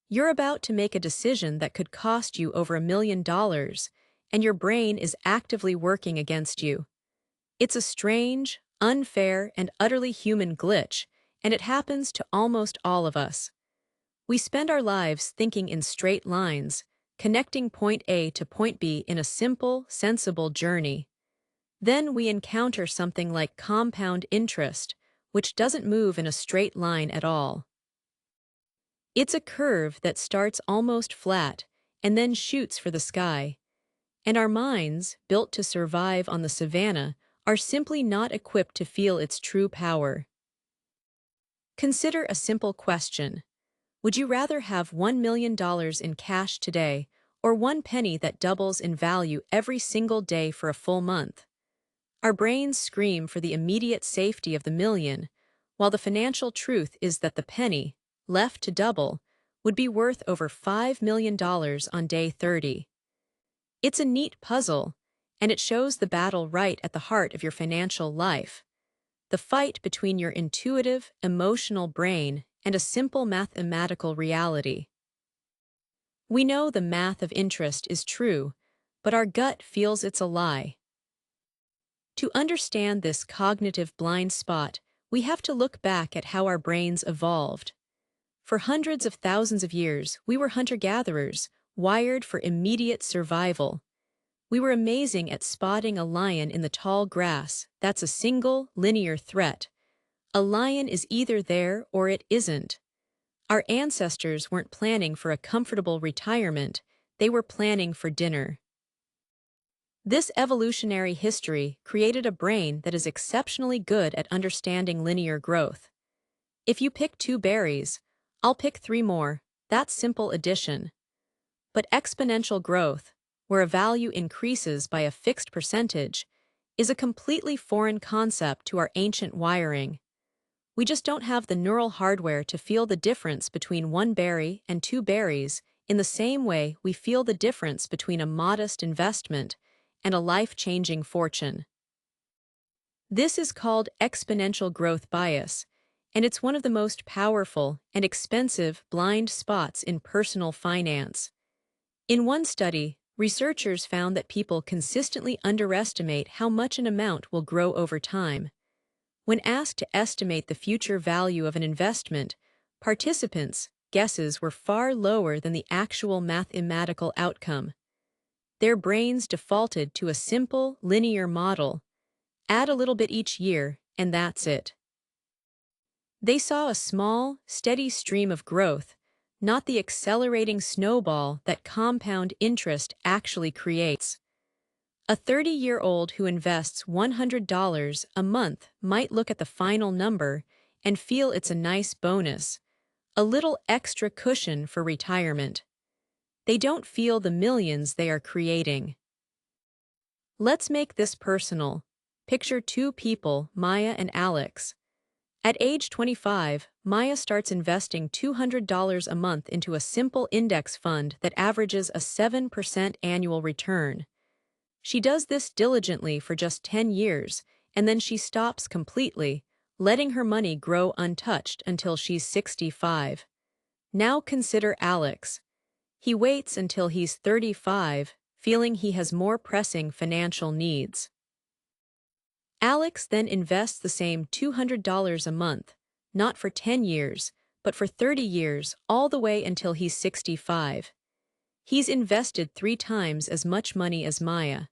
You're about to make a decision that could cost you over $1 million, and your brain is actively working against you. It's a strange, unfair, and utterly human glitch, and it happens to almost all of us. We spend our lives thinking in straight lines, connecting point A to point B in a simple, sensible journey. Then we encounter something like compound interest, which doesn't move in a straight line at all. It's a curve that starts almost flat and then shoots for the sky. And our minds, built to survive on the savannah, are simply not equipped to feel its true power. Consider a simple question. Would you rather have $1 million in cash today or one penny that doubles in value every single day for a full month? Our brains scream for the immediate safety of the million, while the financial truth is that the penny, left to double, would be worth over $5 million on day 30. It's a neat puzzle, and it shows the battle right at the heart of your financial life. The fight between your intuitive, emotional brain and a simple mathematical reality. We know the math of interest is true, but our gut feels it's a lie. To understand this cognitive blind spot, we have to look back at how our brains evolved. For hundreds of thousands of years, we were hunter-gatherers, wired for immediate survival. We were amazing at spotting a lion in the tall grass. That's a single, linear threat. A lion is either there or it isn't. Our ancestors weren't planning for a comfortable retirement, they were planning for dinner. This evolutionary history created a brain that is exceptionally good at understanding linear growth. If you pick 2 berries, I'll pick 3 more. That's simple addition. But exponential growth, where a value increases by a fixed percentage, is a completely foreign concept to our ancient wiring. We just don't have the neural hardware to feel the difference between 1 berry and 2 berries in the same way we feel the difference between a modest investment and a life-changing fortune. This is called exponential growth bias, and it's one of the most powerful and expensive blind spots in personal finance. In one study, researchers found that people consistently underestimate how much an amount will grow over time. When asked to estimate the future value of an investment, participants' guesses were far lower than the actual mathematical outcome. Their brains defaulted to a simple, linear model. Add a little bit each year, and that's it. They saw a small, steady stream of growth, not the accelerating snowball that compound interest actually creates. A 30-year-old who invests $100 a month might look at the final number and feel it's a nice bonus, a little extra cushion for retirement. They don't feel the millions they are creating. Let's make this personal. Picture 2 people, Maya and Alex. At age 25, Maya starts investing $200 a month into a simple index fund that averages a 7% annual return. She does this diligently for just 10 years, and then she stops completely, letting her money grow untouched until she's 65. Now consider Alex. He waits until he's 35, feeling he has more pressing financial needs. Alex then invests the same $200 a month, not for 10 years, but for 30 years, all the way until he's 65. He's invested 3 times as much money as Maya.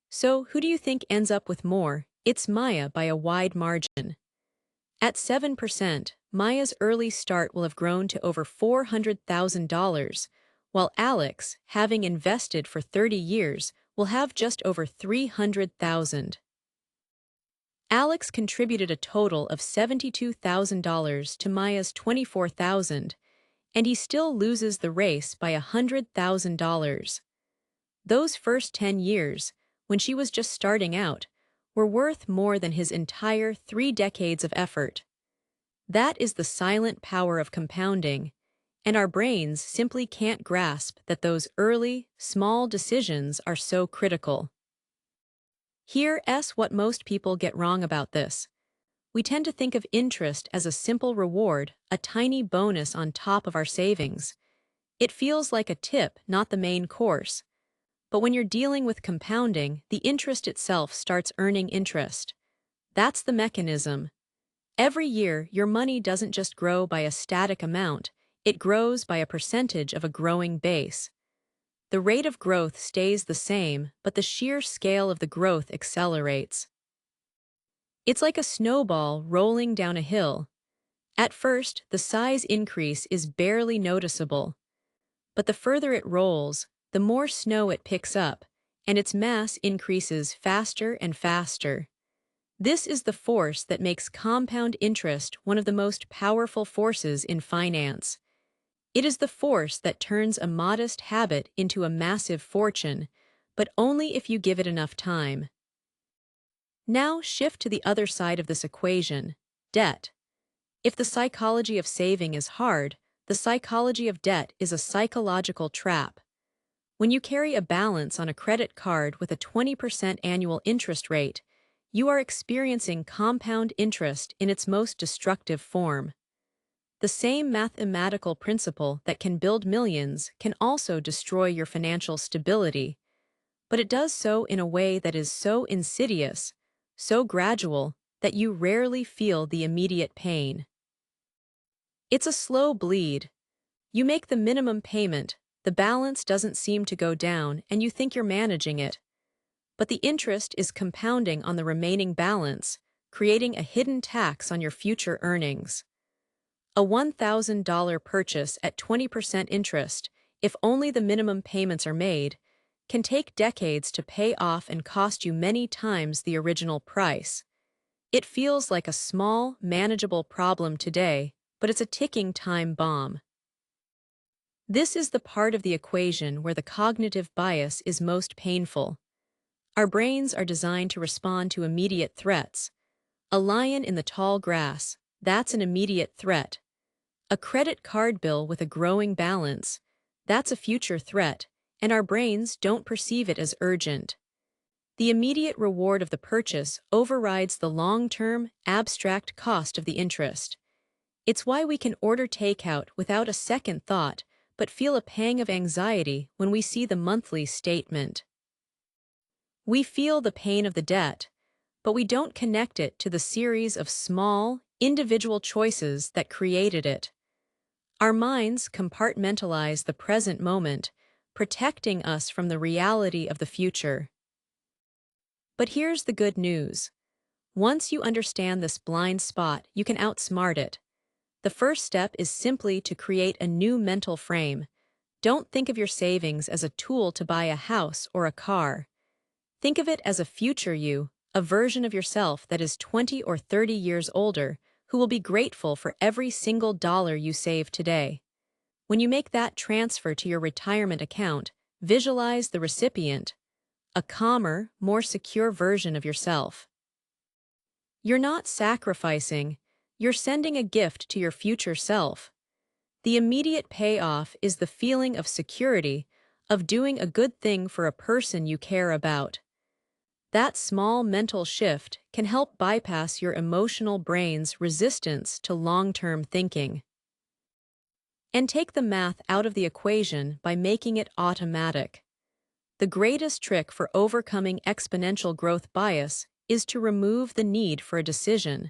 So who do you think ends up with more? It's Maya by a wide margin. At 7%, Maya's early start will have grown to over $400,000, while Alex, having invested for 30 years, will have just over $300,000. Alex contributed a total of $72,000 to Maya's $24,000, and he still loses the race by $100,000. Those first 10 years, when she was just starting out, were worth more than his entire 3 decades of effort. That is the silent power of compounding, and our brains simply can't grasp that those early, small decisions are so critical. Here's what most people get wrong about this. We tend to think of interest as a simple reward, a tiny bonus on top of our savings. It feels like a tip, not the main course. But when you're dealing with compounding, the interest itself starts earning interest. That's the mechanism. Every year, your money doesn't just grow by a static amount, it grows by a percentage of a growing base. The rate of growth stays the same, but the sheer scale of the growth accelerates. It's like a snowball rolling down a hill. At first, the size increase is barely noticeable, but the further it rolls, the more snow it picks up, and its mass increases faster and faster. This is the force that makes compound interest one of the most powerful forces in finance. It is the force that turns a modest habit into a massive fortune, but only if you give it enough time. Now shift to the other side of this equation, debt. If the psychology of saving is hard, the psychology of debt is a psychological trap. When you carry a balance on a credit card with a 20% annual interest rate, you are experiencing compound interest in its most destructive form. The same mathematical principle that can build millions can also destroy your financial stability, but it does so in a way that is so insidious, so gradual, that you rarely feel the immediate pain. It's a slow bleed. You make the minimum payment, the balance doesn't seem to go down, and you think you're managing it. But the interest is compounding on the remaining balance, creating a hidden tax on your future earnings. A $1,000 purchase at 20% interest, if only the minimum payments are made, can take decades to pay off and cost you many times the original price. It feels like a small, manageable problem today, but it's a ticking time bomb. This is the part of the equation where the cognitive bias is most painful. Our brains are designed to respond to immediate threats. A lion in the tall grass, that's an immediate threat. A credit card bill with a growing balance, that's a future threat, and our brains don't perceive it as urgent. The immediate reward of the purchase overrides the long-term, abstract cost of the interest. It's why we can order takeout without a second thought, but feel a pang of anxiety when we see the monthly statement. We feel the pain of the debt, but we don't connect it to the series of small, individual choices that created it. Our minds compartmentalize the present moment, protecting us from the reality of the future. But here's the good news. Once you understand this blind spot, you can outsmart it. The first step is simply to create a new mental frame. Don't think of your savings as a tool to buy a house or a car. Think of it as a future you, a version of yourself that is 20 or 30 years older, who will be grateful for every single dollar you save today. When you make that transfer to your retirement account, visualize the recipient, a calmer, more secure version of yourself. You're not sacrificing, you're sending a gift to your future self. The immediate payoff is the feeling of security, of doing a good thing for a person you care about. That small mental shift can help bypass your emotional brain's resistance to long-term thinking. And take the math out of the equation by making it automatic. The greatest trick for overcoming exponential growth bias is to remove the need for a decision.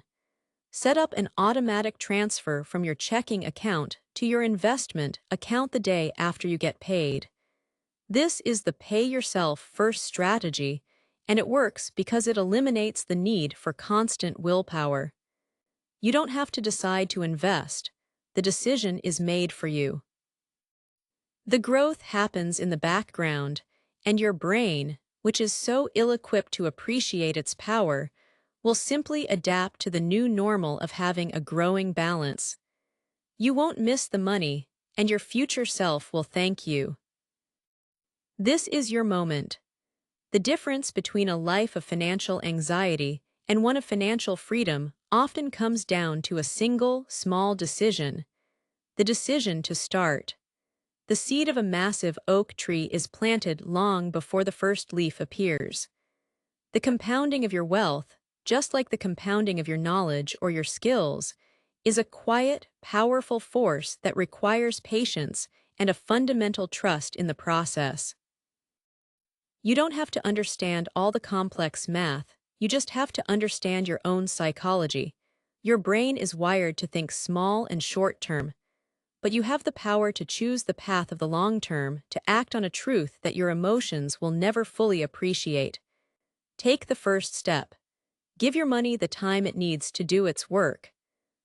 Set up an automatic transfer from your checking account to your investment account the day after you get paid. This is the pay-yourself-first strategy, and it works because it eliminates the need for constant willpower. You don't have to decide to invest. The decision is made for you. The growth happens in the background, and your brain, which is so ill-equipped to appreciate its power, will simply adapt to the new normal of having a growing balance. You won't miss the money, and your future self will thank you. This is your moment. The difference between a life of financial anxiety and one of financial freedom often comes down to a single, small decision: the decision to start. The seed of a massive oak tree is planted long before the first leaf appears. The compounding of your wealth, just like the compounding of your knowledge or your skills, is a quiet, powerful force that requires patience and a fundamental trust in the process. You don't have to understand all the complex math, you just have to understand your own psychology. Your brain is wired to think small and short term, but you have the power to choose the path of the long term, to act on a truth that your emotions will never fully appreciate. Take the first step. Give your money the time it needs to do its work.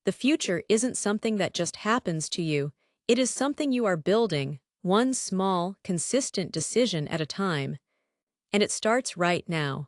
The future isn't something that just happens to you, it is something you are building, one small, consistent decision at a time. And it starts right now.